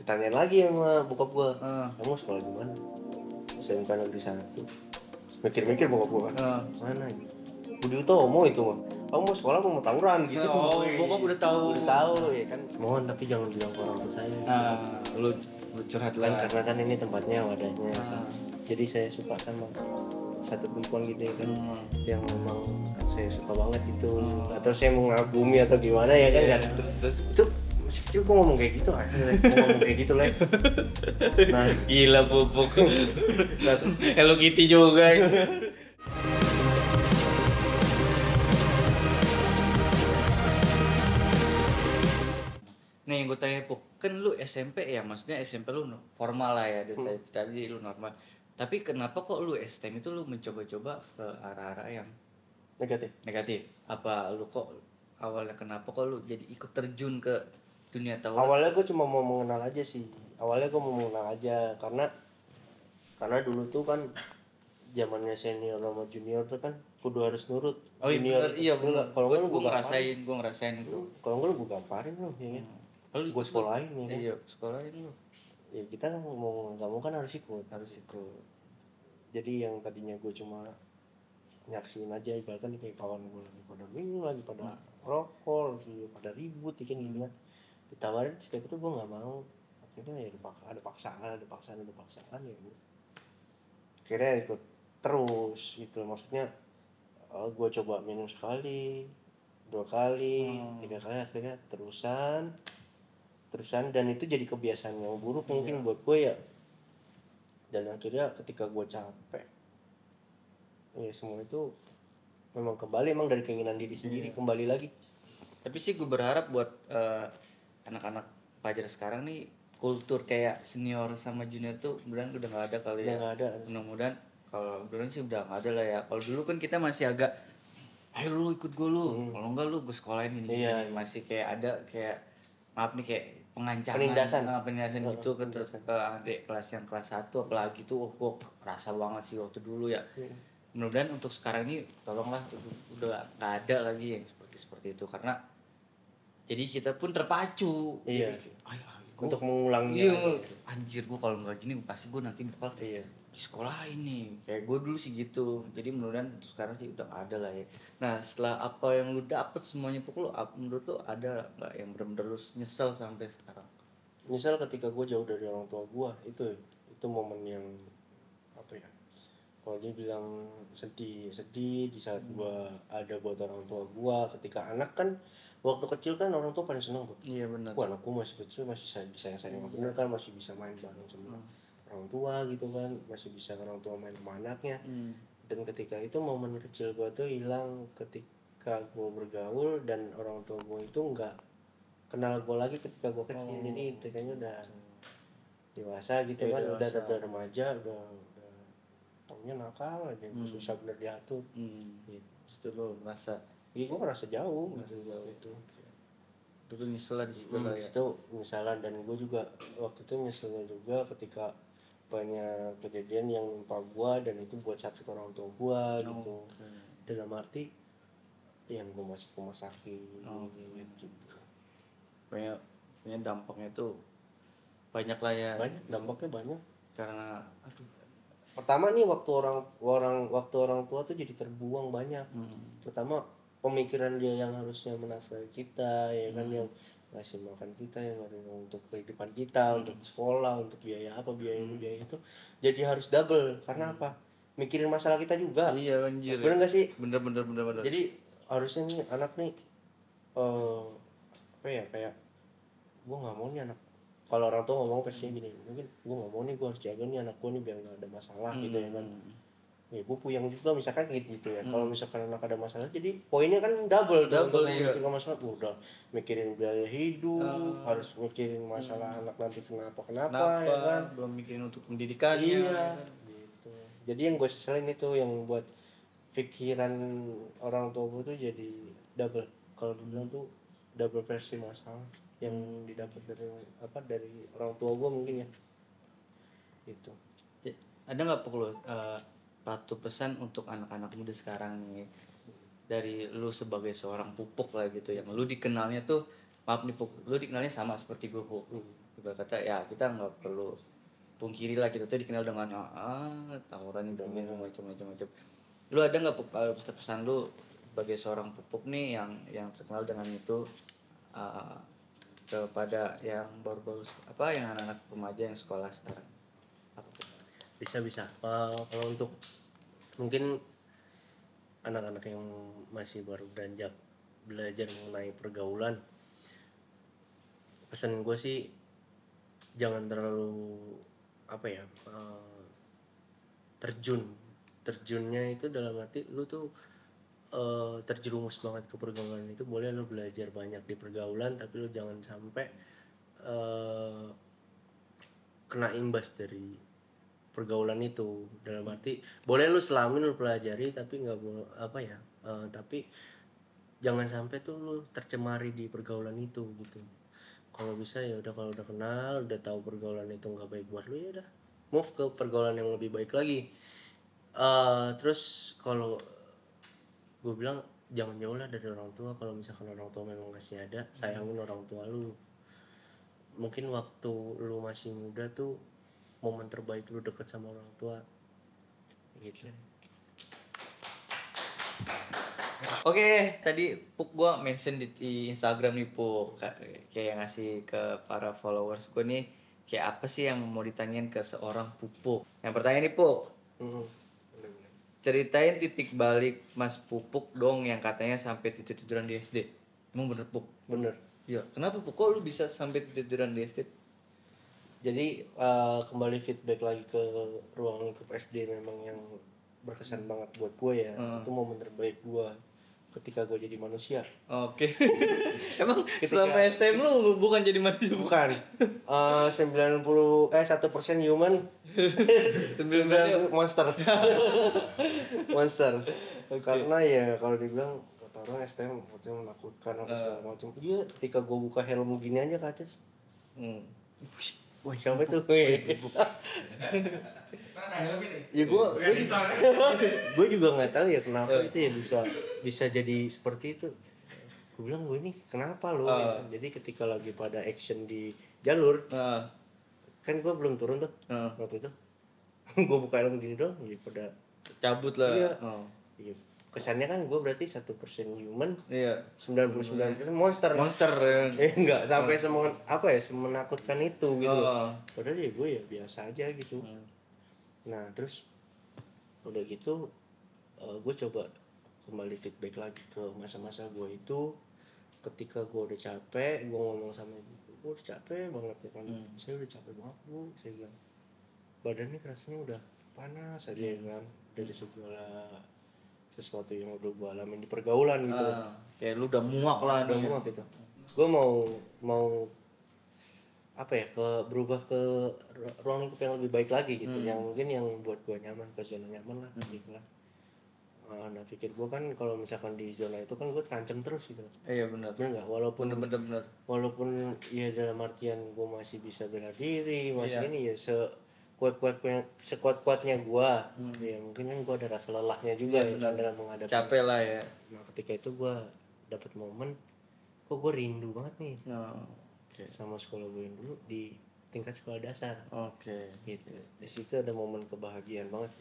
ditanyain lagi sama bokap gua, kamu sekolah di mana? SMK Negeri 1. Mikir-mikir bokap gua kan, mana gitu. Budi Utomo itu mah. Kamu mau sekolah mau tawuran gitu. Oh, bokap udah tahu. Udah tahu ya kan. Mohon tapi jangan bilang ke orang tua saya. Lu curhat Kan lah. karena kan ini tempatnya wadahnya kan. Jadi saya suka sama satu perempuan gitu ya kan. Yang memang saya suka banget gitu. Atau saya mau ngagumi atau gimana ya kan kan. Terus Itu masih kecil gua ngomong kayak gitu aja. Gua ngomong kayak gitu lah. Nah, gila pupuk. Hello Kitty juga. Nih gue tanya Puk, kan lu SMP ya, maksudnya SMP lu formal lah ya, tadi lu normal. Tapi kenapa kok lu STM itu lu mencoba-coba ke arah-arah yang negatif. negatif? Apa lu kok awalnya kenapa kok lu jadi ikut terjun ke dunia tawuran? Awalnya gue cuma mau mengenal aja sih. Awalnya gue mau mengenal aja karena dulu tuh kan zamannya senior sama junior tuh kan kudu harus nurut. Oh iya Junior bener, iya bener. kalau Gue gue ngerasain itu. Kalau gue gamparin lu ya kan. Lu Gue sekolahin ya kan. Iya, sekolahin lu. Ya kita mau nggak mau kan harus ikut. Ikut. Jadi yang tadinya gue cuma nyaksiin aja ibaratnya kayak kawan gue lagi pada minum lagi pada rokok lagi pada ribut ya kan gitu kan. Ditawarin setiap itu gue nggak mau. Akhirnya ya ada paksaan ya gue. Akhirnya ikut terus gitu maksudnya gue coba minum sekali 2 kali 3 kali akhirnya terusan dan itu jadi kebiasaan yang buruk mungkin buat gue ya. Dan akhirnya ketika gue capek ya semua itu memang kembali emang dari keinginan diri sendiri kembali lagi. Tapi sih gue berharap buat anak-anak pelajar sekarang nih, kultur kayak senior sama junior tuh mudah-mudahan udah nggak ada kali ya. Nggak ada. Mudah-mudahan kalau dulu sih udah nggak ada lah ya. Kalau dulu kan kita masih agak, ayo lu ikut gue lu, kalau enggak lu gue sekolahin ini. Masih kayak ada kayak maaf nih kayak pengancaman, penindasan gitu ke adik kelas yang kelas 1 apalagi tuh gue rasa banget sih waktu dulu ya. Mudah-mudahan untuk sekarang ini tolonglah udah nggak ada lagi yang seperti itu karena jadi kita pun terpacu. Iya. Jadi, untuk mengulanginya. Anjir gue kalau nggak gini pasti gue nanti bakal di sekolah ini. Kayak gue dulu sih gitu. Jadi mudah-mudahan untuk sekarang sih udah nggak ada lah ya. Nah setelah apa yang lu dapet semuanya pukul, menurut lu ada nggak yang bener-bener lu nyesel sampai sekarang? Nyesel ketika gue jauh dari orang tua gue itu momen yang apa ya? Kalau dia bilang sedih di saat gua ada buat orang tua gua. Ketika anak kan waktu kecil kan orang tua paling seneng tuh. Iya benar. Wah anakku masih kecil masih sayang bener kan, masih bisa main bareng sama orang tua gitu kan, masih bisa orang tua main sama anaknya. Dan ketika itu momen kecil gua tuh hilang ketika gua bergaul dan orang tua gua itu nggak kenal gua lagi ketika gua kecil. Jadi kayaknya udah dewasa gitu kan, udah remaja, udah taunya nakal aja, susah bener diatur. Itu lo merasa, iya gue merasa jauh gitu. Dulu nyesel di situ lah ya. Itu penyesalan dan gue juga waktu itu nyeselnya juga ketika banyak kejadian yang menimpa gue dan itu buat sakit orang tua gue gitu. Dalam arti yang gue masuk rumah sakit gitu. Punya dampaknya tuh banyak lah ya. Dampaknya banyak. Karena pertama nih waktu orang tua tuh jadi terbuang banyak. Pertama pemikiran dia yang harusnya menafkahi kita ya kan, yang ngasih makan kita, yang ngaruh untuk kehidupan kita, untuk sekolah, untuk biaya itu jadi harus double. Karena apa? Mikirin masalah kita juga. Iya anjir. Bener nggak sih? Bener. Jadi harusnya nih anak nih apa ya, kayak gue nggak mau nih anak, kalau orang tua ngomong pasti gini, mungkin gue nggak mau nih, gue harus jaga nih anak gue nih biar nggak ada masalah gitu ya kan. Ya gue puyeng juga misalkan gitu ya. Kalau misalkan anak ada masalah jadi poinnya kan double untuk mikirin masalah. Udah mikirin biaya hidup, harus mikirin masalah anak nanti kenapa ya kan, belum mikirin untuk pendidikannya. Iya gitu. Jadi yang gue seselin itu yang buat pikiran orang tua gue tuh jadi double. Kalau dibilang tuh double versi masalah yang didapat dari orang tua gue mungkin ya itu. Ada nggak perlu satu pesan untuk anak-anak muda sekarang nih dari lu sebagai seorang pupuk lah gitu, yang lu dikenalnya tuh, maaf nih Puk, lu dikenalnya sama seperti gue Puk, ibarat kata ya kita nggak perlu pungkiri lah, kita tuh dikenal dengan tawuran dan macam-macam. Lu ada nggak pesan lu sebagai seorang pupuk nih yang terkenal dengan itu kepada yang baru-baru yang anak-anak remaja yang sekolah sekarang? Bisa. Kalau untuk mungkin anak-anak yang masih baru beranjak belajar mengenai pergaulan, pesan gue sih jangan terlalu terjunnya itu dalam arti lu tuh terjerumus banget ke pergaulan itu. Boleh lu belajar banyak di pergaulan, tapi lu jangan sampai kena imbas dari pergaulan itu. Dalam arti boleh lu selamin lu pelajari, tapi nggak boleh tapi jangan sampai tuh lu tercemari di pergaulan itu gitu. Kalau bisa ya udah, kalau udah kenal, udah tahu pergaulan itu nggak baik buat lu, ya udah move ke pergaulan yang lebih baik lagi. Terus kalau gue bilang jangan jauh lah dari orang tua. Kalau misalkan orang tua memang masih ada, sayangin orang tua lu. Mungkin waktu lu masih muda tuh momen terbaik lu deket sama orang tua gitu. Oke, tadi Puk gua mention di Instagram nih Puk, kayak ngasih ke para followers gue nih kayak apa sih yang mau ditanyain ke seorang Pupuk. Yang pertanyaan nih Puk, ceritain titik balik Mas Pupuk dong yang katanya sampai tidur-tiduran di SD. Emang bener Puk? Bener. Iya. Kenapa Puk? Kok lu bisa sampai tidur-tiduran di SD? Jadi kembali feedback lagi ke ruang lingkup SD memang yang berkesan banget buat gue ya. Itu momen terbaik gue ketika gue jadi manusia. Oke. Emang selama STM lu bukan jadi manusia? Bukan. 1% human, 90 monster. Monster. Okay. Karena ya kalau dibilang kata orang STM itu menakutkan apa segala macam. Iya, ketika gue buka helm gini aja kaca. Wah, siapa tuh? Mana helmnya nih? Ya gue juga nggak tahu ya kenapa itu ya bisa jadi seperti itu. Gue bilang gue ini kenapa lo? Jadi ketika lagi pada action di jalur, kan gue belum turun tuh waktu itu. Gue buka helm gini doang, ya pada cabut lah. Iya. Kesannya kan gue berarti 1% human, iya. 99% monster. Monster. Enggak sampai semenakutkan itu gitu. Padahal ya gue ya biasa aja gitu. Nah terus udah gitu gue coba kembali feedback lagi ke masa-masa gue itu. Ketika gue udah capek, gue ngomong sama ibu, gue udah capek banget ya kan. Saya udah capek banget Bu, saya bilang badannya rasanya udah panas aja ya kan, dari segala sesuatu yang udah gue alamin di pergaulan gitu. Kayak lu udah muak lah nih. Udah muak gitu. Gue mau berubah ke ruang lingkup yang lebih baik lagi gitu. Yang mungkin yang buat gue nyaman, ke zona nyaman lah gitu lah. Nah pikir gue kan kalau misalkan di zona itu kan gue terancam terus gitu. Iya benar. Benar nggak? Walaupun Walaupun ya dalam artian gue masih bisa bela diri, masih ini ya sekuat-kuatnya gue. Ya mungkin kan gue ada rasa lelahnya juga ya kan dalam menghadapi. Capek lah ya. Nah ketika itu gue dapet momen, kok gue rindu banget nih sama sekolah gue yang dulu di tingkat sekolah dasar. Gitu. Di situ ada momen kebahagiaan banget.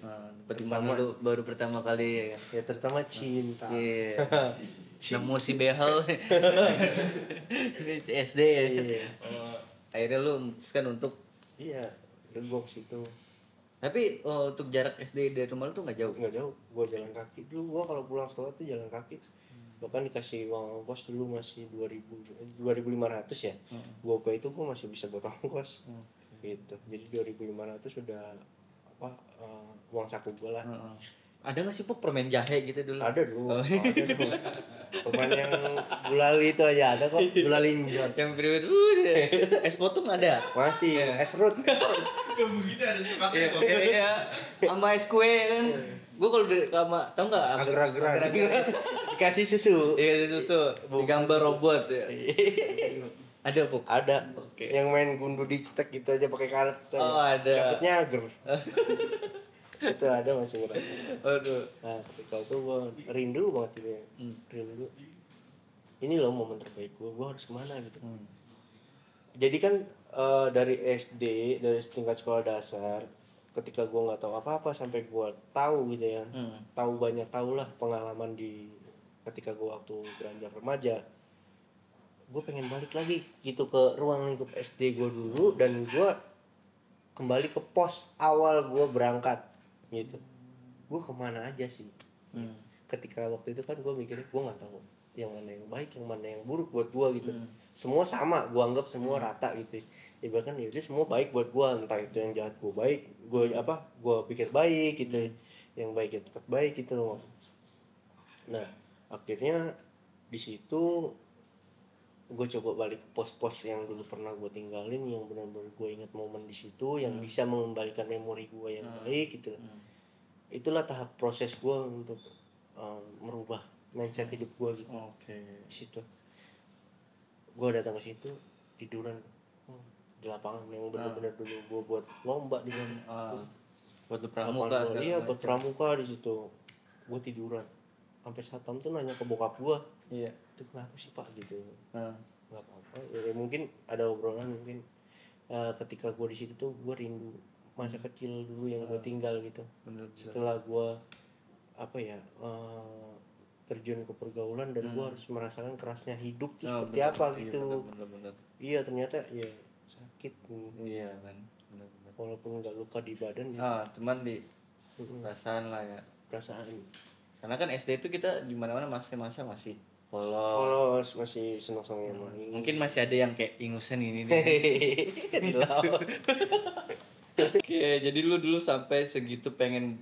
Pertama lu baru pertama kali ya terutama cinta. Iya. Nemu si behel. SD ya. Iya. Akhirnya lu memutuskan untuk udah gue ke situ. Tapi untuk jarak SD dari rumah lu tuh nggak jauh? Nggak jauh. Gue jalan kaki dulu. Gue kalau pulang sekolah tuh jalan kaki. Bahkan dikasih uang ongkos dulu masih 2.500 ya. Gue itu gue masih bisa buat ongkos. Gitu. Jadi 2.500 sudah uang saku gue lah. Ada nggak sih Puk permen jahe gitu dulu? Ada dulu. Permen yang gulali itu aja ada kok. Gulali injot. Yang periode es potong ada. Masih es root. Begitu ada cepatnya kok. Iya. Sama es kue kan. Gue kalau sama tau nggak? Agar-agar. Dikasih susu. Iya susu. Digambar robot ya. Ada Puk? Ada. Yang main gundu dicetak gitu aja pakai karet. Ada. Dapatnya agar. Itu ada masih ngerasa. Aduh. Nah ketika itu gue rindu banget gitu ya. Rindu. Ini loh momen terbaik gue harus kemana gitu. Jadi kan Dari SD, dari tingkat sekolah dasar, ketika gue nggak tahu apa-apa sampai gue tahu gitu ya, tahu banyak, tahu lah pengalaman di ketika gue waktu beranjak remaja, gue pengen balik lagi gitu ke ruang lingkup SD gue dulu, dan gue kembali ke pos awal gue berangkat gitu. Gue kemana aja sih? Ketika waktu itu kan gue mikirnya gue nggak tahu yang mana yang baik, yang mana yang buruk buat gue gitu. Semua sama, gue anggap semua rata gitu. Ibaratkan ya udah semua baik buat gue, entah itu yang jahat gue baik, gue pikir baik gitu, yang baik ya tetap baik gitu loh. Nah akhirnya di situ gue coba balik ke pos-pos yang dulu pernah gue tinggalin, yang benar-benar gue ingat momen di situ, yang bisa mengembalikan memori gue yang baik gitu. Itulah tahap proses gue untuk merubah mindset hidup gue gitu. Di situ gue datang ke situ tiduran di lapangan yang benar-benar dulu gue buat lomba di sana. Buat pramuka. Iya, buat pramuka di situ. Gue tiduran. Sampai satpam tuh nanya ke bokap gue. Iya. Itu kenapa sih Pak gitu. Nggak apa-apa. Ya, mungkin ada obrolan mungkin ketika gue di situ tuh gue rindu masa kecil dulu yang gue tinggal gitu. Bener. Setelah gue terjun ke pergaulan dan gue harus merasakan kerasnya hidup tuh seperti apa gitu. Bener. Iya, ternyata ya sakit. Iya kan. Bener. Walaupun nggak luka di badan cuman di perasaan lah ya. Perasaan. Karena kan SD itu kita di mana-mana masih polos, masih senang-senang yang main. Mungkin masih ada yang kayak ingusan ini nih. Oke, jadi lu dulu sampai segitu pengen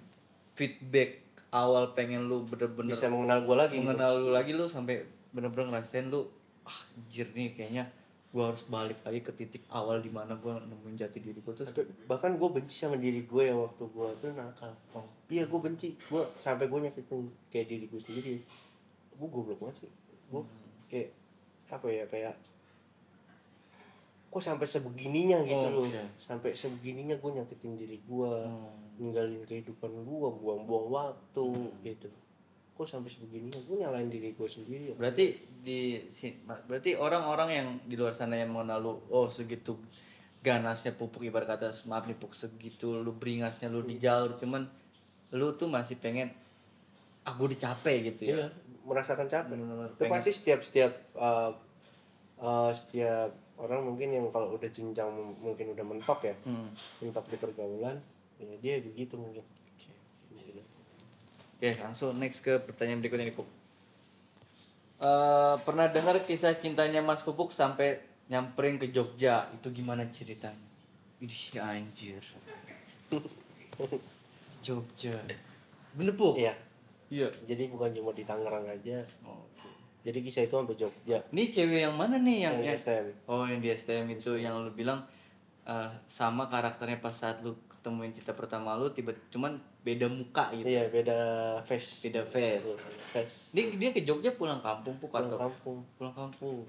feedback awal, pengen lu bener-bener bisa mengenal gue lagi. Lu lagi, lu sampai bener-bener ngerasain lu anjir nih kayaknya gua harus balik lagi ke titik awal di mana gua nemuin jati diri gua. Terus bahkan gue benci sama diri gue yang waktu gue tuh nakal. Iya, gue benci. Gue sampai gue nyakitin kayak diri gue sendiri. Gue goblok banget sih. Gue kayak kayak kok sampai sebegininya gitu loh. Sampai sebegininya gue nyakitin diri gue, ninggalin kehidupan gue, buang-buang waktu gitu. Kok sampai sebegininya gue nyalain diri gue sendiri. Berarti orang-orang yang di luar sana yang mengenal lu, segitu ganasnya Pupuk, ibarat kata maaf nih Puk, segitu lu beringasnya lu di jalur, cuman lu tuh masih pengen gue dicapai gitu ya. Iya, merasakan capek. Itu pasti setiap orang mungkin yang kalau udah jenjang mungkin udah mentok ya, mentok di pergaulan, ya dia begitu mungkin. Oke, langsung next ke pertanyaan berikutnya nih Puk. Pernah dengar kisah cintanya Mas Pupuk sampai nyamperin ke Jogja, itu gimana ceritanya? Idih anjir. Jogja. Bener Puk? Iya. Jadi bukan cuma di Tangerang aja. Jadi kisah itu sampai Jogja. Ini cewek yang mana nih yang di STM? Yang di STM itu STM. Yang lu bilang sama karakternya pas saat lu ketemuin cinta pertama lu, cuman beda muka gitu. Iya, beda face. Dia ke Jogja pulang kampung Puk atau? Pulang kampung.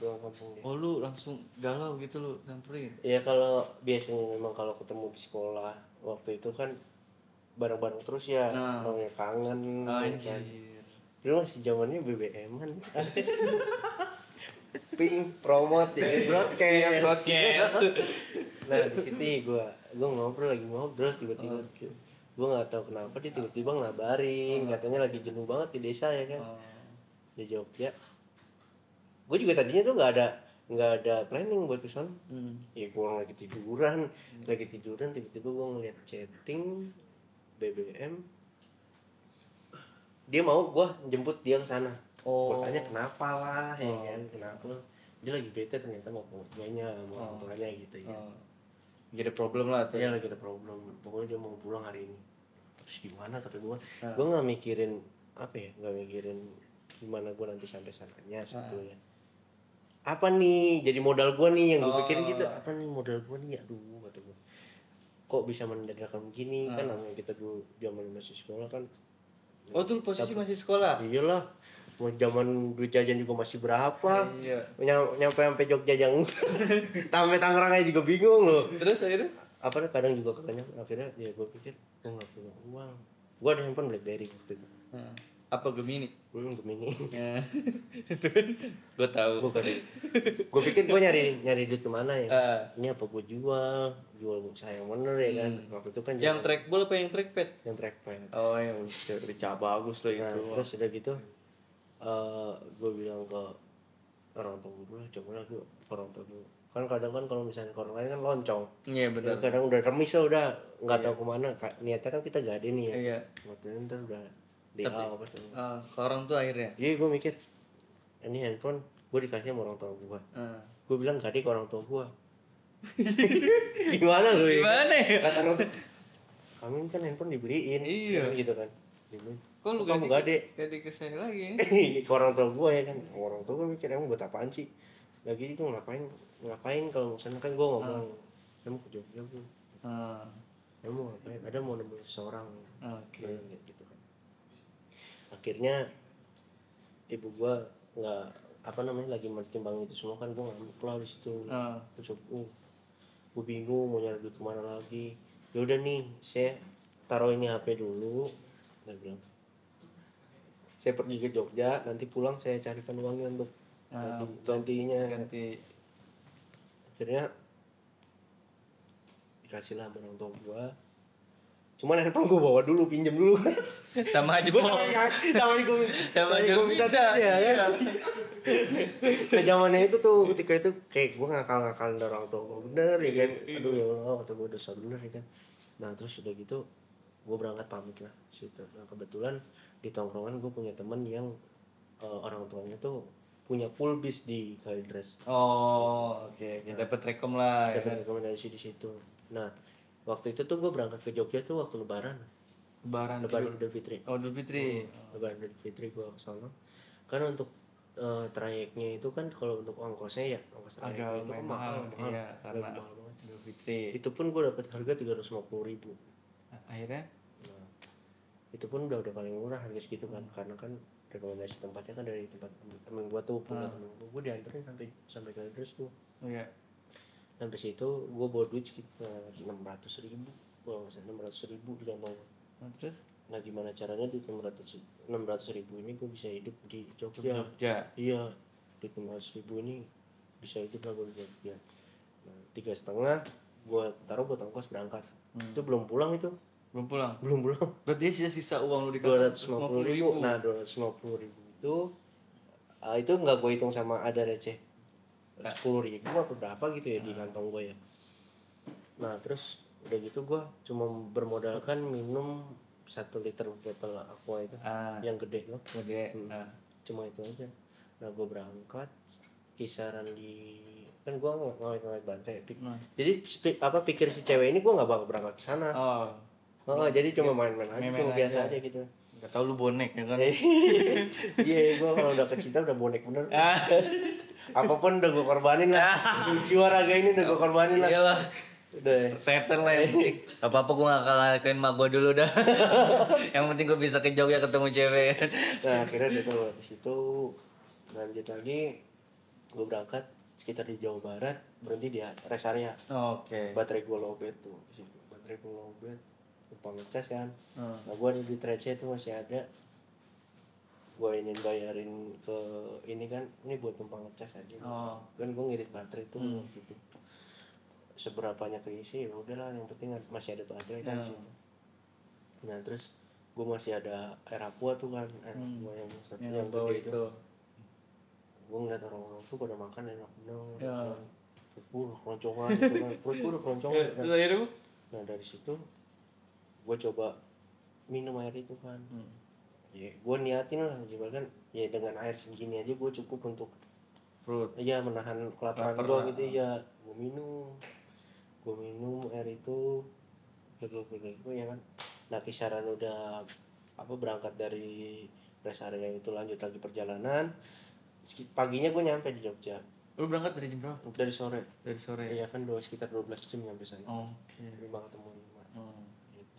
Oh, lu langsung galau gitu lu samperin? Iya, kalau biasanya memang kalau ketemu di sekolah waktu itu kan bareng-bareng terus ya, namanya kangen. Anjir. Dulu masih zamannya BBM-an. Pink promote ya, broadcast. Nah di situ gue ngobrol tiba-tiba gue nggak tahu kenapa dia tiba-tiba ngabarin katanya lagi jenuh banget di desa ya kan, di Jogja. Gue juga tadinya tuh nggak ada planning buat kesana. Ya gue lagi tiduran tiba-tiba gue ngeliat chatting BBM, dia mau gue jemput dia ke sana. Gue tanya kenapa lah ya kan, kenapa dia lagi bete ternyata mau keluarganya, mau orang tuanya gitu ya. Lagi ada problem lah tuh. Iya, lagi ada problem, pokoknya dia mau pulang hari ini. Terus gimana kata gue nggak mikirin gimana gue nanti sampai sananya sebetulnya. Apa nih jadi modal gue nih yang gue pikirin gitu, apa nih modal gue nih, aduh kata gue. Kok bisa mendadak begini, kan namanya kita dulu zaman masih sekolah kan. Oh tuh posisi masih sekolah? Iyalah, mau zaman duit jajan juga masih berapa. Iya. Nyampe Jogja yang sampai Tangerang aja juga bingung loh. Terus akhirnya? Kadang juga kekenyang. Akhirnya ya gue pikir gue nggak punya uang. Gue ada handphone BlackBerry gitu. Apa Gemini? Gemini. Ya. Itu kan gue tahu. Gue pikir gue nyari duit kemana ya. Ini apa gue jual sayang bener ya kan. Waktu itu kan yang trackball apa yang trackpad? Yang trackpad. Oh ya udah bagus loh itu. Terus udah gitu gue bilang ke orang tua gue, coba lah gue orang tua gue. Kan kadang kan kalau misalnya ke orang lain kan loncong. Iya benar. Kadang udah remis lah udah nggak tahu kemana. Niatnya kan kita gak ada nih ya. Iya. Waktu itu ntar udah DA apa tuh. Ke orang tua akhirnya. Iya gue mikir ini handphone gue dikasih sama orang tua gue. Gue bilang gak ke orang tua gue. Gimana lu ya? Gimana ya? Kata orang tua, kami kan handphone dibeliin. Iya. Gitu kan. Dibeliin. Kok lu kamu gak ada? Gak ke saya lagi. Ke orang tua gue ya kan. Orang tua gue mikir emang buat apaan sih? Lagi itu ngapain kalau misalnya kan gue ngomong kamu ke Jogja gue. Kamu ngapain? Ada mau nemuin seseorang. Oke. Gitu kan. Akhirnya ibu gue nggak lagi mertimbang itu semua kan gue ngamuk lah di situ. Terus gue bingung mau nyari duit kemana lagi. Ya udah nih saya taruh ini HP dulu. Dia bilang saya pergi ke Jogja, nanti pulang saya carikan uangnya untuk gantinya. Akhirnya dikasih lah barang tua gue. Cuman handphone gue bawa dulu, pinjam dulu. Sama aja bohong. Sama gue minta ya. Nah zamannya itu tuh ketika itu kayak gue ngakal-ngakal orang tua gue bener ya kan. Aduh ya Allah, kata gue dosa bener ya kan. Nah terus udah gitu gue berangkat pamit lah situ. Nah kebetulan di tongkrongan gue punya temen yang orang tuanya tuh punya pool bis di Kalideres. Oh oke. Dapat rekom lah. Dapat rekomendasi di situ. Nah waktu itu tuh gue berangkat ke Jogja tuh waktu Lebaran Idul Fitri. Oh Idul Fitri. Lebaran Idul Fitri gue kesana. Karena untuk trayeknya itu kan kalau untuk ongkosnya ya ongkos trayeknya itu kan mahal. Iya, karena mahal banget Idul Fitri. Itu pun gue dapat harga 350.000. Akhirnya? Nah, itu pun udah paling murah harga segitu kan, karena kan rekomendasi tempatnya kan dari tempat temen gue tuh punya temen gue dianterin sampai ke address tuh. Iya. Sampai situ gue bawa duit sekitar 600.000, kalau nggak salah 600.000 di kantong. Terus? Nah gimana caranya di 600.000 ini gue bisa hidup di Jogja. Iya, di 600.000 ini bisa hidup lah gue di Jogja. Nah 3,5 gue taruh buat ongkos berangkat. Itu belum pulang. Berarti sisa uang lu di kantong 250.000. Nah 250.000 itu nggak gue hitung sama ada receh 10.000 apa berapa gitu ya di kantong gue ya. Nah terus udah gitu gue cuma bermodalkan minum 1 liter botol aqua itu yang gede loh. Cuma itu aja. Nah gue berangkat kisaran di kan gue ngawet bantai. Jadi pikir si cewek ini gue nggak bakal berangkat ke sana. Jadi cuma main-main aja, cuma biasa aja gitu. Gak tau lu bonek ya kan? Iya, gue kalau udah kecinta udah bonek bener. Apapun udah gue korbanin lah. Jiwa raga ini udah gue korbanin lah. Iyalah. Udah. Setan lah yang penting. Apa-apa gue gak akan lakuin mak gue dulu dah. Yang penting gue bisa ke Jogja ketemu cewek. Nah akhirnya dia tuh di situ lanjut lagi. Gue berangkat sekitar di Jawa Barat, berhenti di rest area. Oke. Baterai gue lowbat tuh di situ. Baterai gue lowbat. Lupa ngecas kan. Nah gue ada di Trece itu masih ada. Gue ini bayarin ke ini kan, ini buat tumpang ngecas aja. Kan gue ngirit baterai tuh gitu. Seberapanya keisi ya udahlah, yang penting masih ada baterai kan situ. Nah terus gue masih ada air aqua tuh kan, air aqua yang gede itu. Gue ngeliat orang-orang tuh pada makan enak bener. Perut keloncongan gitu kan, perut gue udah keloncongan kan. Nah dari situ gue coba minum air itu kan. Ya gue niatin lah, kan ya dengan air segini aja gue cukup untuk perut. Iya menahan kelaparan gue gitu ya. Gue minum air itu, gue ya kan. Nah kisaran udah berangkat dari rest area itu lanjut lagi perjalanan. Paginya gue nyampe di Jogja. Lu berangkat dari jam berapa? Dari sore. Iya kan sekitar 12 jam nyampe sana. Oke. 5 ketemu 5. Gitu.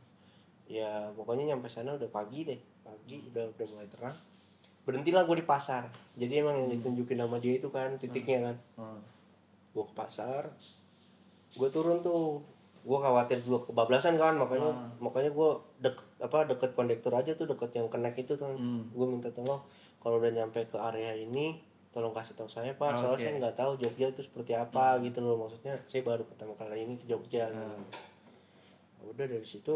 Ya pokoknya nyampe sana udah pagi deh. Udah mulai terang. Berhentilah gue di pasar. Jadi emang yang ditunjukin sama dia itu kan titiknya kan. Gue ke pasar. Gue turun tuh gue khawatir juga kebablasan kan, makanya gue deket kondektur aja tuh, deket yang connect itu tuh. Gue minta tolong kalau udah nyampe ke area ini tolong kasih tahu saya Pak, soalnya saya nggak tahu Jogja itu seperti apa gitu loh, maksudnya saya baru pertama kali ini ke Jogja gitu. Udah dari situ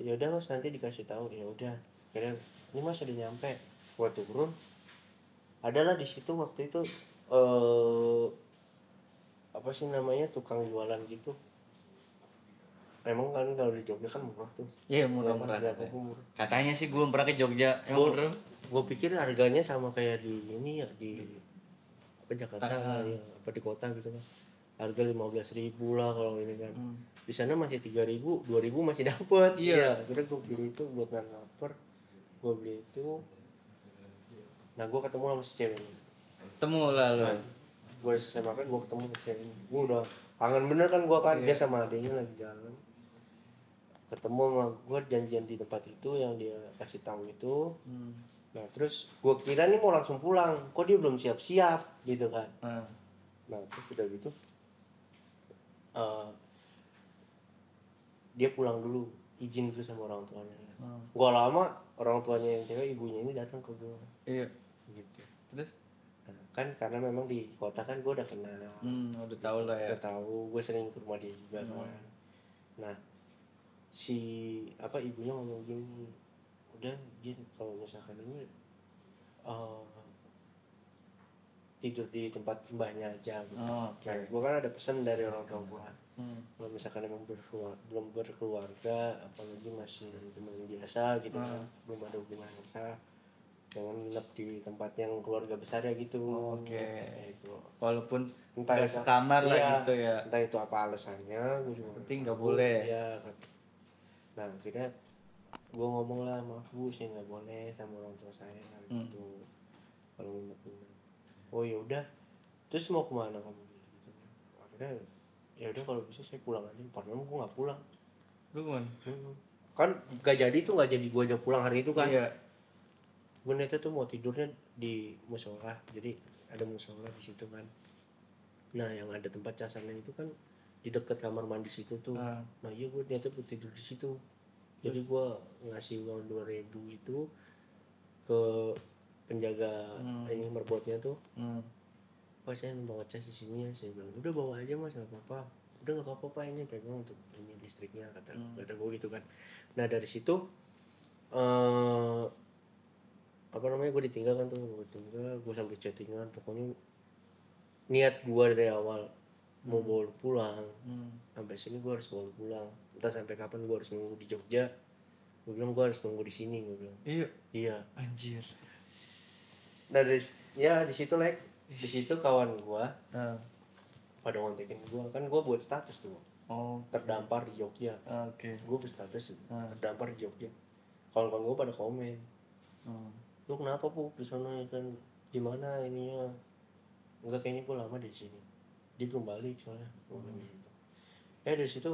ya udah Mas nanti dikasih tahu, ya udah kira ini Mas udah nyampe. Gua turun, adalah di situ waktu itu apa sih namanya, tukang jualan gitu. Emang kan kalau di Jogja kan murah tuh. Iya murah-murah katanya sih. Gue pernah ke Jogja, emang bener. Gue pikir harganya sama kayak di ini ya, di apa Jakarta ya, apa di kota gitu kan. Harga 15.000 lah kalau ini kan. Di sana masih 3.000, 2.000 masih dapet. Iya. Akhirnya gue beli itu buat lapar. Gue beli itu. Nah gue ketemu sama si cewek ini. Ketemu lah lo. Gue selesai makan, gue ketemu sama cewek ini. Gue udah kangen bener kan gue kan. Dia sama adiknya lagi jalan. Ketemu sama gue, janjian di tempat itu yang dia kasih tahu itu. Nah terus gue kira nih mau langsung pulang, kok dia belum siap-siap gitu kan. Nah terus udah gitu dia pulang dulu, izin dulu sama orang tuanya. Gak lama orang tuanya yang cewek, ibunya ini datang ke gue. Iya. Gitu. Terus? Nah, kan karena memang di kota kan gue udah kenal. Udah tahu lah ya. Udah tahu, gue sering ke rumah dia juga kan. Nah si ibunya ngomong gini, udah Jin kalau misalkan ini tidur di tempat mbahnya aja gitu. Nah, gue kan ada pesan dari orang tua gue. Kalau misalkan emang belum berkeluarga, apalagi masih teman biasa gitu kan, belum ada hubungan yang sah, jangan nginep di tempat yang keluarga besar ya gitu. Gitu. Walaupun entah itu sekamar lah gitu ya. Entah itu apa alasannya, gue juga penting nggak boleh. Iya. Nah akhirnya gue ngomong lah, maaf Bu, saya nggak boleh sama orang tua saya gitu. Kalau nginep. Oh ya udah, terus mau kemana kamu gitu. Akhirnya ya udah kalau bisa saya pulang aja, padahal gue nggak pulang. Kan gak jadi gue aja pulang hari itu kan. Gue niatnya tuh mau tidurnya di musola, jadi ada musola di situ kan. Nah yang ada tempat casannya itu kan di dekat kamar mandi situ tuh. Nah iya gue niatnya buat tidur di situ. Jadi gue ngasih uang 2.000 itu ke penjaga ini merbotnya tuh. Pak saya bawa cas di sini ya, saya bilang udah bawa aja Mas, nggak apa-apa. Udah nggak apa-apa Pak, ini pegang untuk ini listriknya, kata gue gitu kan. Nah dari situ gue ditinggal kan tuh, gue sampai chattingan, pokoknya niat gue dari awal mau bawa lu pulang, sampai sini gue harus bawa lu pulang, entah sampai kapan gue harus nunggu di Jogja. Gue bilang gue harus nunggu di sini, gue bilang. Iya. Anjir. Nah di situ di situ kawan gue pada ngontekin gue kan, gue buat status tuh. Terdampar di Jogja. Gue berstatus terdampar di Jogja. Kawan-kawan gue pada komen. Lu kenapa Bu di sana ya kan, gimana ininya? Enggak, kayaknya gue lama di sini. Dia belum balik soalnya. Dari situ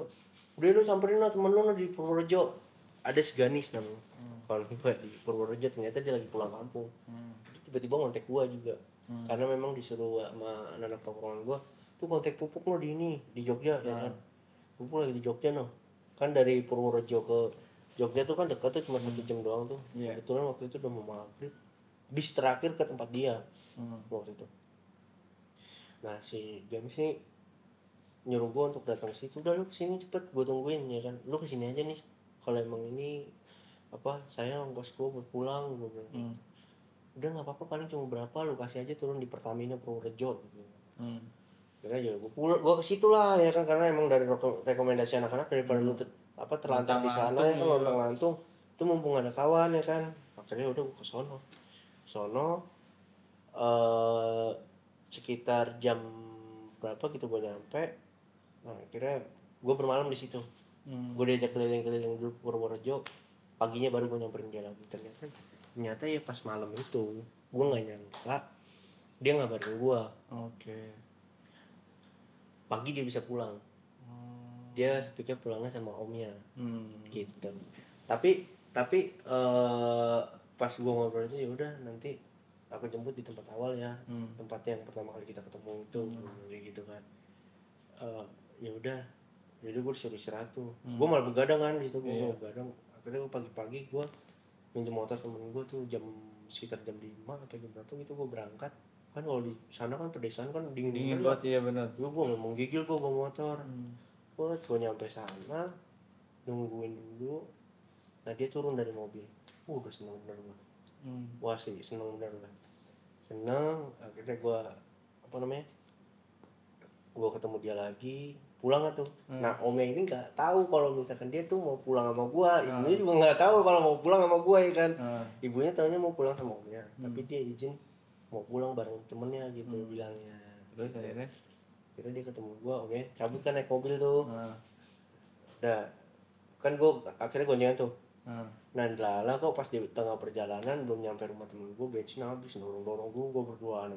udah lu samperin lah temen lu di Purworejo. Ada si Ganis namanya. Kalau gue di Purworejo, ternyata dia lagi pulang kampung. Tiba-tiba ngontek gue juga. Karena memang disuruh sama anak tongkrongan gue, tuh kontak Pupuk lo di Jogja ya kan. Pupuk lagi di Jogja kan dari Purworejo ke Jogja tuh kan dekat tuh, cuma 1 jam doang tuh. Kebetulan waktu itu udah mau maghrib, bis terakhir ke tempat dia waktu itu. Nah si Gamis nih nyuruh gue untuk datang ke situ. Udah lu kesini cepet, gue tungguin ya kan. Lu kesini aja nih, kalau emang ini saya ongkos gue buat pulang, gue bilang. Udah nggak apa-apa, paling cuma berapa, lu kasih aja turun di Pertamina Purworejo gitu. Karena ya gue ke situ lah ya kan, karena emang dari rekomendasi anak-anak, daripada lu terlantar di sana ya kan, lontang-lantung itu mumpung ada kawan ya kan. Akhirnya udah gue ke sono sekitar jam berapa gitu gue nyampe. Nah akhirnya gue bermalam di situ. Gue diajak keliling-keliling dulu Purworejo, paginya baru gue nyamperin dia lagi. Ternyata ya pas malam itu gue nggak nyangka dia ngabarin gue. Pagi dia bisa pulang. Dia sepikir pulangnya sama omnya gitu. Tapi pas gue ngobrol itu, ya udah nanti aku jemput di tempat awal ya, tempat yang pertama kali kita ketemu itu, kayak gitu kan. Ya udah Jadi gue disuruh istirahat tuh. Gue malah begadang kan di situ, gue begadang. Akhirnya gue pagi-pagi gue minjem motor temen gue tuh sekitar jam 5 atau jam berapa gitu gue berangkat. Kan kalau di sana kan pedesaan kan dingin banget. Iya benar. Gue ngomong gigil gue bawa motor. Gue nyampe sana nungguin dulu. Nah dia turun dari mobil. Udah seneng bener gue. Wah sih seneng bener gue. Seneng. Akhirnya gue gue ketemu dia lagi. Pulang gak tuh? Nah omnya ini nggak tahu kalau misalkan dia tuh mau pulang sama gua, ibunya juga nggak tahu kalau mau pulang sama gua ya kan. Ibunya taunya mau pulang sama omnya, tapi dia izin mau pulang bareng temennya gitu bilangnya. Terus akhirnya dia ketemu gua, omnya cabut kan naik mobil tuh. Udah kan gua akhirnya goncengan tuh. Nah lala kok pas di tengah perjalanan belum nyampe rumah temen gua bensin habis, dorong gua berduaan.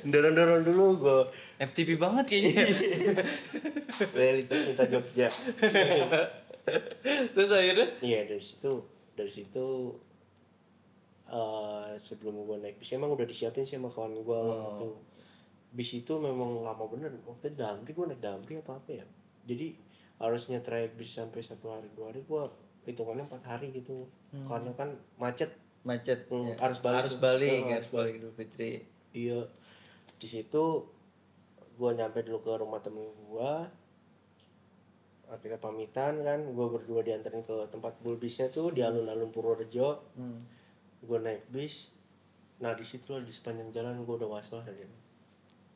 Dorong dulu gue FTP banget kayaknya. Realitas minta Jogja. Terus akhirnya iya dari situ sebelum gue naik bis emang udah disiapin sih sama kawan gue waktu bis itu memang lama bener. Waktu Damri gue naik Damri apa ya, jadi harusnya trayek bis sampai 1 hari 2 hari gue hitungannya 4 hari gitu karena kan macet ya. harus balik Idul Fitri. Iya, di situ gue nyampe dulu ke rumah temen gue, akhirnya pamitan kan, gue berdua dianterin ke tempat bulbisnya tuh di alun-alun Purworejo. Gue naik bis, nah di situ di sepanjang jalan gue udah was-was aja.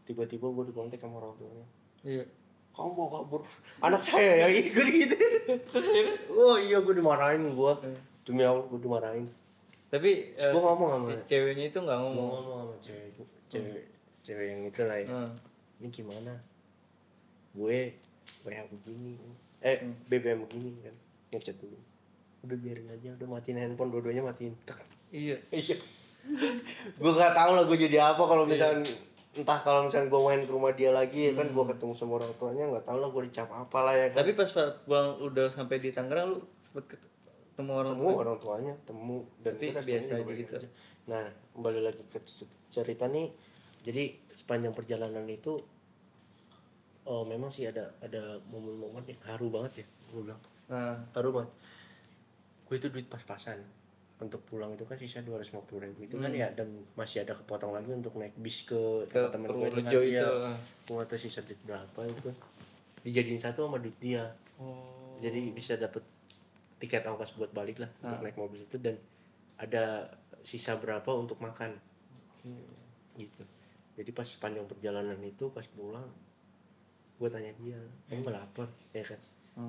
Tiba-tiba gue dikontak sama orang tuanya. Iya. Kamu mau kabur? Anak saya yang ikut gitu. Terus akhirnya, oh iya gue dimarahin gue. Demi Allah gue dimarahin. Tapi gue ngomong sama si ceweknya itu nggak ngomong. Ngomong sama cewek yang itu lah ya. Ini gimana? Gue WA begini, BBM begini kan, ngechat dulu. Udah biarin aja, udah matiin handphone, dua-duanya matiin. Iya. Gue gak tahu lah gue jadi apa kalau misalkan entah kalau misalkan gue main ke rumah dia lagi kan gue ketemu sama orang tuanya nggak tahu lah gue dicap apa lah ya kan. Tapi pas pulang udah sampai di Tangerang lu sempet ketemu orang tuanya dan tapi biasa aja gitu. Nah kembali lagi ke cerita nih, jadi sepanjang perjalanan itu memang sih ada momen-momen yang haru banget ya gue bilang. Haru banget. Gue itu duit pas-pasan untuk pulang itu kan sisa 250.000 itu kan ya, dan masih ada kepotong lagi untuk naik bis ke teman gue itu kan dia. Gue atau sisa duit berapa itu kan dijadiin satu sama duit dia. Jadi bisa dapet tiket ongkos buat balik lah untuk naik mobil itu, dan ada sisa berapa untuk makan gitu. Jadi pas sepanjang perjalanan itu pas pulang gue tanya dia, emang lapar ya kan,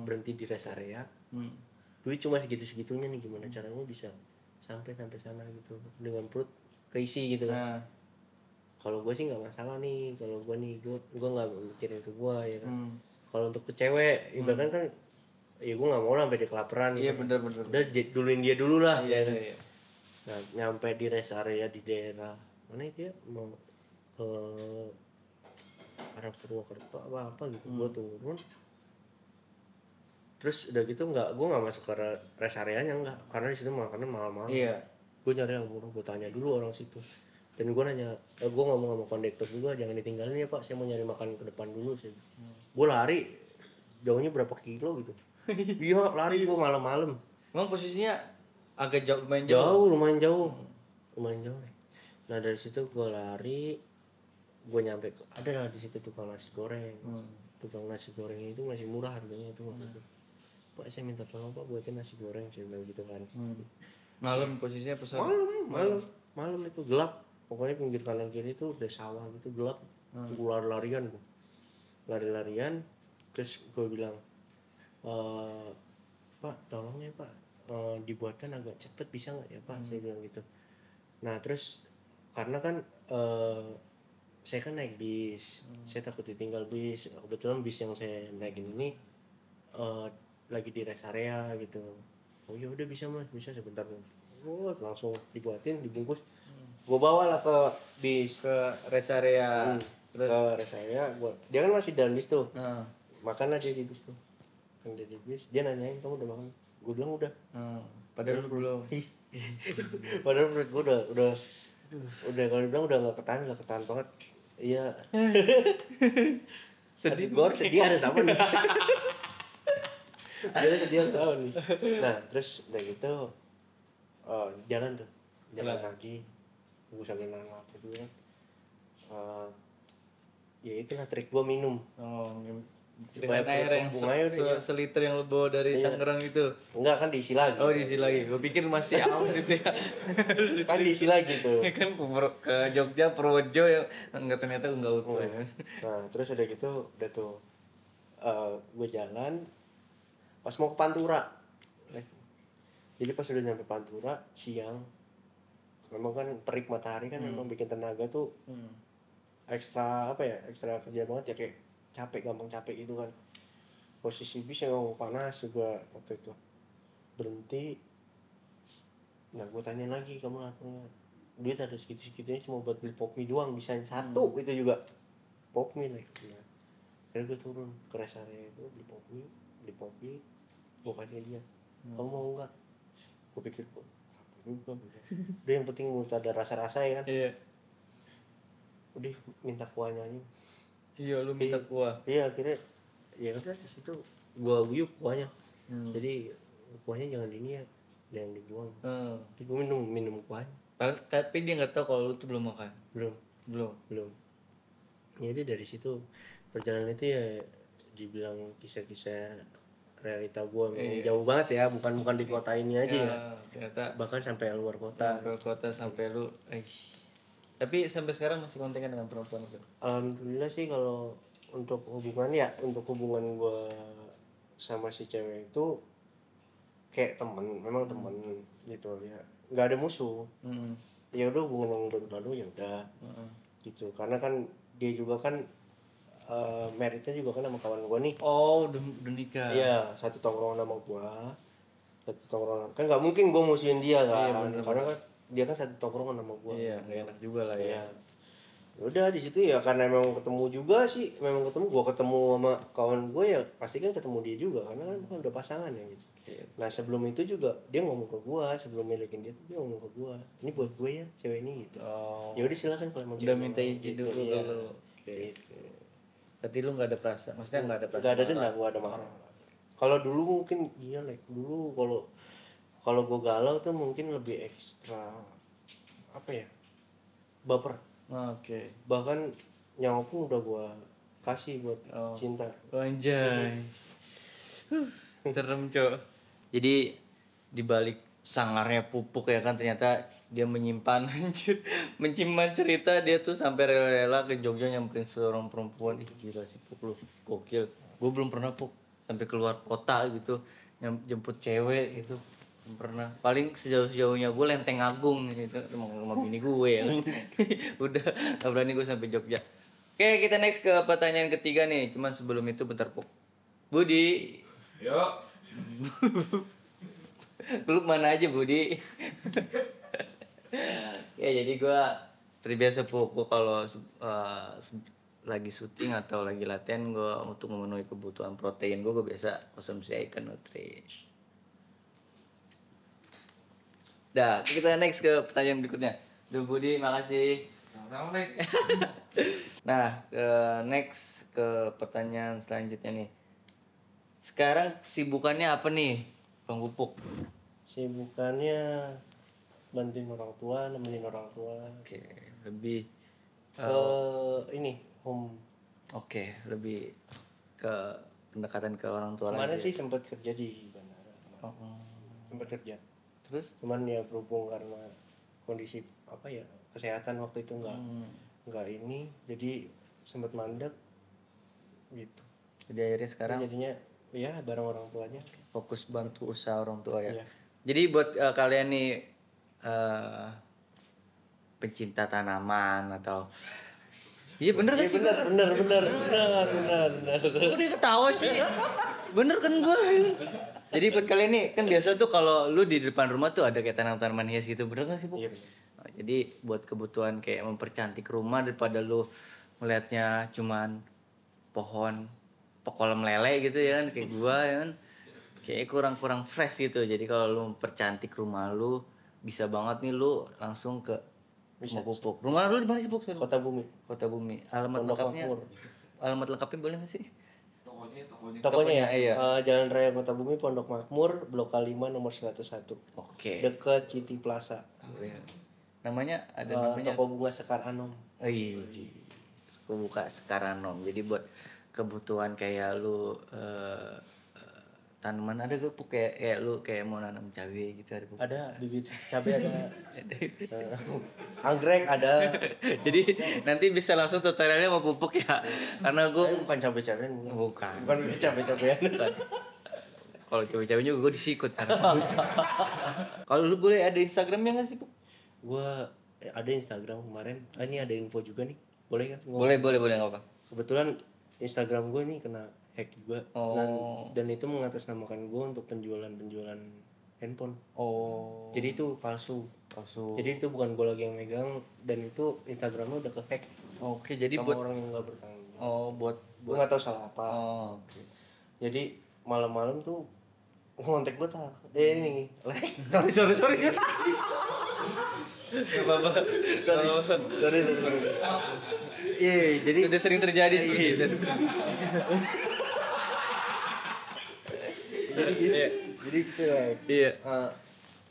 berhenti di rest area, duit cuma segitu-segitunya nih, gimana caranya bisa sampai sana gitu dengan perut keisi gitu kan. Kalau gue sih nggak masalah nih, kalau gue nggak mikirin ke gue ya kan. Kalau untuk ke cewek ibaratnya kan ya gue nggak mau lah sampai dia kelaparan gitu. Iya bener. Udah duluin dia dulu lah. Iya. Nah nyampe di rest area di daerah mana itu ya, mau ke arah Purwokerto apa gitu. Gue turun, terus udah gitu gue nggak masuk ke rest areanya, enggak, karena di situ makannya mahal-mahal. Iya. Gue nyari yang murah, gue tanya dulu orang situ, dan gue nanya, gue ngomong sama kondektur juga, jangan ditinggalin ya Pak, saya mau nyari makan ke depan dulu sih. Gue lari jauhnya berapa kilo gitu. Iya lari gue malam-malam. Emang posisinya agak jauh, lumayan jauh. Nah dari situ gue lari, gue nyampe ada lah di situ tukang nasi goreng. Tukang nasi goreng itu masih murah harganya itu waktu itu. Pak saya minta tolong Pak buatin nasi goreng, saya bilang gitu kan. Malam posisinya pesat. Malam itu gelap. Pokoknya pinggir kanan kiri itu udah sawah gitu, gelap. Gue lari-larian. Terus gue bilang, Pak tolong ya Pak, dibuatkan agak cepet bisa nggak ya Pak, saya bilang gitu. Nah terus karena kan saya kan naik bis, saya takut ditinggal bis. Kebetulan bis yang saya naikin ini lagi di rest area gitu. Oh ya udah bisa Mas, bisa sebentar. Langsung dibuatin, dibungkus. Gue bawa lah ke bis, ke rest area. Ke rest area. Dia kan masih dalam bis tuh. Makan lah dia di bis tuh. Yang dia di bis, dia nanyain kamu udah makan? Gue bilang udah. Padahal belum. Padahal menurut gue udah kalau dibilang udah nggak ketahan banget. Iya. Sedih. Gue harus sedih ada sama nih. Jadi sedih ada sama nih. Nah terus udah gitu jalan lagi. Gue sambil nangap gitu ya. Ya itulah trik gue minum. Dengan air yang seliter yang lu bawa dari Tangerang itu. Enggak kan diisi lagi. Oh diisi lagi. Gue pikir masih awet gitu ya. Kan diisi lagi tuh. Kan ke Jogja, Purworejo ya. Enggak, ternyata enggak utuh ya. Nah terus udah gitu udah tuh gue jalan pas mau ke Pantura. Jadi pas udah nyampe Pantura siang, memang kan terik matahari kan memang bikin tenaga tuh ekstra kerja banget ya, kayak gampang capek gitu kan. Posisi bis yang panas juga waktu itu. Berhenti. Nah gue tanya lagi, kamu lakunya duit ada segitu-segitunya cuma buat beli pop mie doang, bisa satu itu juga pop mie lagi. Nah, akhirnya gue turun ke rest area itu beli pop mie gue kasih dia. Kamu mau nggak? Gue pikir kok udah yang penting ada rasa-rasa ya kan. Iya. Udah minta kuahnya aja. Iya, lu minta kuah. Iya, akhirnya ya udah di situ gua guyup kuahnya. Jadi kuahnya jangan ini ya, jangan dibuang. Jadi gua minum kuahnya. Tapi dia nggak tahu kalau lu tuh belum makan. Belum. Jadi dari situ perjalanan itu ya dibilang kisah-kisah realita gua memang jauh banget ya, bukan di kota ini aja ya. Ternyata bahkan sampai luar kota. Sampai lu. Tapi sampai sekarang masih kontekan dengan perempuan itu? Alhamdulillah sih kalau untuk hubungan gue sama si cewek itu kayak memang temen gitu ya, nggak ada musuh. Ya udah hubungan yang lalu ya udah gitu, karena kan dia juga kan meritnya juga kan sama kawan gue nih. Oh udah nikah? Iya, satu tongkrongan sama gue, kan nggak mungkin gue musuhin dia kan. Iya, karena kan dia kan satu tongkrongan sama gue. Iya, nggak enak juga lah ya. Udah di situ ya karena memang ketemu juga sih, gue ketemu sama kawan gue ya pasti kan ketemu dia juga karena kan udah pasangan ya gitu. Nah sebelum itu juga dia ngomong ke gue, sebelum milikin dia ngomong ke gue, ini buat gue ya cewek ini gitu. Ya udah silakan kalau mau. Udah minta izin dulu gitu, kalau. Gitu. Berarti lu nggak ada perasaan, maksudnya nggak ada perasaan? Nggak ada dendam, nggak ada marah. Kalau dulu mungkin dulu kalau gue galau tuh mungkin lebih ekstra baper. Oke. Bahkan nyawa pun udah gue kasih buat cinta. Anjay. Serem cok. Jadi dibalik sangarnya pupuk ya kan, ternyata dia menyimpan cerita dia tuh sampai rela-rela ke Jogja nyamperin seorang perempuan. Gila sih Puk, lu gokil. Gue belum pernah Puk sampai keluar kota gitu jemput cewek gitu. Pernah, paling sejauhnya gue Lenteng Agung gitu sama bini gue ya. Udah gak berani gue sampai Jogja. Oke, kita next ke pertanyaan ketiga nih. Cuman sebelum itu bentar Puk. Budi. Yuk. Lu mana aja Budi? Ya jadi gue seperti biasa Puk, gue kalau lagi syuting atau lagi latihan gue untuk memenuhi kebutuhan protein gue biasa konsumsi ikan nutri. Dah, kita next ke pertanyaan berikutnya. Duh Budi, makasih. Sama-sama nih. Nah, next ke pertanyaan selanjutnya nih. Sekarang kesibukannya apa nih, Bang Pupuk? Sibukannya bantuin orang tua, nemenin orang tua. Oke, lebih ini home. Oke, lebih ke pendekatan ke orang tua lagi. Kemarin sih sempat kerja di bandara. Sempat kerja. Terus? Cuman ya berhubung karena kondisi kesehatan waktu itu nggak ini, jadi sempat mandek gitu. Jadi akhirnya sekarang jadinya ya bareng orang tuanya. Fokus bantu usaha orang tua ya. Iya. Jadi buat kalian nih pencinta tanaman atau iya bener gak sih? Bener. Kok dia ketawa sih? Bener kan gue? Jadi buat kalian nih kan biasa tuh kalau lu di depan rumah tuh ada kayak tanaman hias gitu, bener gak sih Bu? Iya. Nah, jadi buat kebutuhan kayak mempercantik rumah daripada lu melihatnya cuman pohon kolam lele gitu ya kan, kayak gua ya kan. Kayak kurang fresh gitu. Jadi kalau lu mempercantik rumah lu bisa banget nih lu langsung ke Pupuk. Rumah lu di mana sih Pupuk? Kota Bumi. Alamat Pondok lengkapnya? Makmur. alamat lengkapnya boleh nggak sih? Tokonya ya, iya. Jalan Raya Kota Bumi, Pondok Makmur, Blok K5 nomor 101. Oke. Deket City Plaza. Iya. Namanya ada namanya. Toko bunga Sekar Anom. Iya. Aku buka sekarang Nom. Jadi buat kebutuhan kayak lu tanaman ada gue kayak lu kayak mau nanam cabai gitu ada pupuk. Ada bibit cabai ada. Anggrek ada. Jadi nanti bisa langsung tutorialnya mau pupuk ya. Karena gue bukan cabai-cabean bukan cabai-cabean. Kalau cabai-cabai juga gue disikut kan. Kalau lu boleh ada Instagramnya nggak sih, Puk? Gua ada Instagram kemarin. Ini ada info juga nih. Boleh kan? Boleh nggak apa. Kebetulan Instagram gue ini kena hack juga. Oh. Dan itu mengatasnamakan gue untuk penjualan handphone. Oh. Jadi itu palsu. Jadi itu bukan gue lagi yang megang dan itu Instagramnya udah ke hack. Oke, jadi sama buat orang yang nggak bertanggung jawab. Oh, Gue nggak tahu salah apa. Oh, oke. Jadi malam-malam tuh ngontek gue tak. Ini. Sorry. Gak apa-apa. Sorry. Iya, jadi sudah sering terjadi seperti itu. jadi gitu lah. Iya.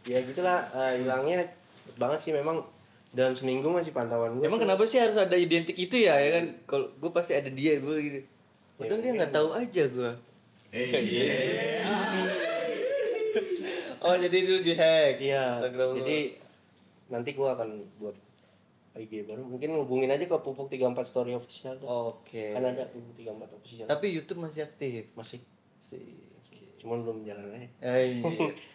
Ya gitulah, hilangnya cepet banget sih memang dalam seminggu masih pantauan gue. Emang kenapa sih harus ada identik itu ya kan? Kalau gue pasti ada dia gue gitu. Padahal dia nggak tahu aja gue. Oh jadi dulu di hack. Iya. Instagram Jadi nanti gue akan buat IG baru. Mungkin hubungin aja ke Pupuk 34 Story Official tuh. Oke. Kan ada Pupuk 34 Official. Tapi YouTube masih aktif. Masih. Sih. Cuman belum jalan aja. Iya.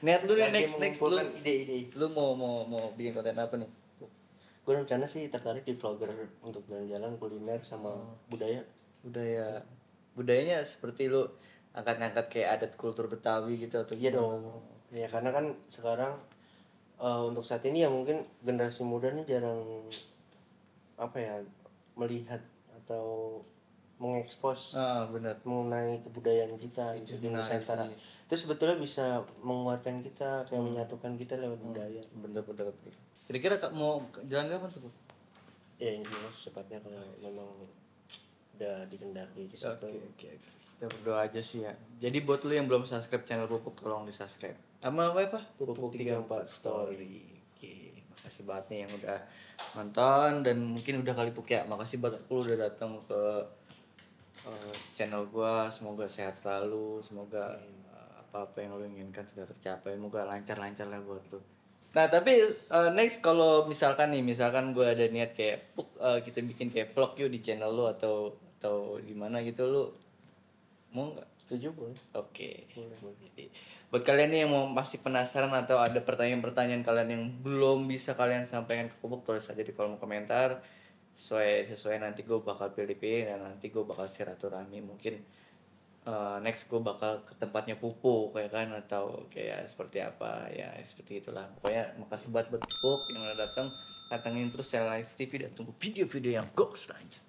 Niat lu deh next lu. Ide-ide. Lu mau bikin konten apa nih? Gue rencana sih tertarik di vlogger untuk jalan-jalan, kuliner sama budaya. Budayanya seperti lu angkat-angkat kayak adat kultur Betawi gitu atau Iya dong. Ya karena kan sekarang untuk saat ini ya mungkin generasi muda nih jarang melihat atau mengekspos benar mengenai kebudayaan kita itu di Nusantara. Itu sebetulnya bisa menguatkan kita, kayak menyatukan kita lewat budaya. bener. Kira-kira mau jalan kapan tuh? Ya ini secepatnya kalau memang udah dikendaki ke situ. Oke. Kita berdoa aja sih ya. Jadi buat lu yang belum subscribe channel Pupuk tolong di subscribe. Sama apa? Pupuk 34 Story. Oke, makasih banget nih yang udah nonton dan mungkin udah kali Puk ya. Makasih banget lu udah datang ke channel gua. Semoga sehat selalu, semoga apa-apa yang lu inginkan sudah tercapai. Semoga lancar-lancar lah buat lu. Nah tapi next kalau misalkan gue ada niat kayak Puk, kita bikin kayak vlog yuk di channel lu atau gimana gitu lu mau nggak? Setuju boleh. Oke. Boleh. Buat kalian nih yang mau masih penasaran atau ada pertanyaan-pertanyaan kalian yang belum bisa kalian sampaikan ke Pupuk, tulis aja di kolom komentar. Sesuai nanti gue bakal pilih dan nanti gue bakal silaturahmi mungkin next gue bakal ke tempatnya Pupuk kayak kan atau kayak seperti apa ya seperti itulah. Pokoknya makasih buat Pupuk yang udah datang, pantengin terus channel Live TV dan tunggu video-video yang goks lanjut.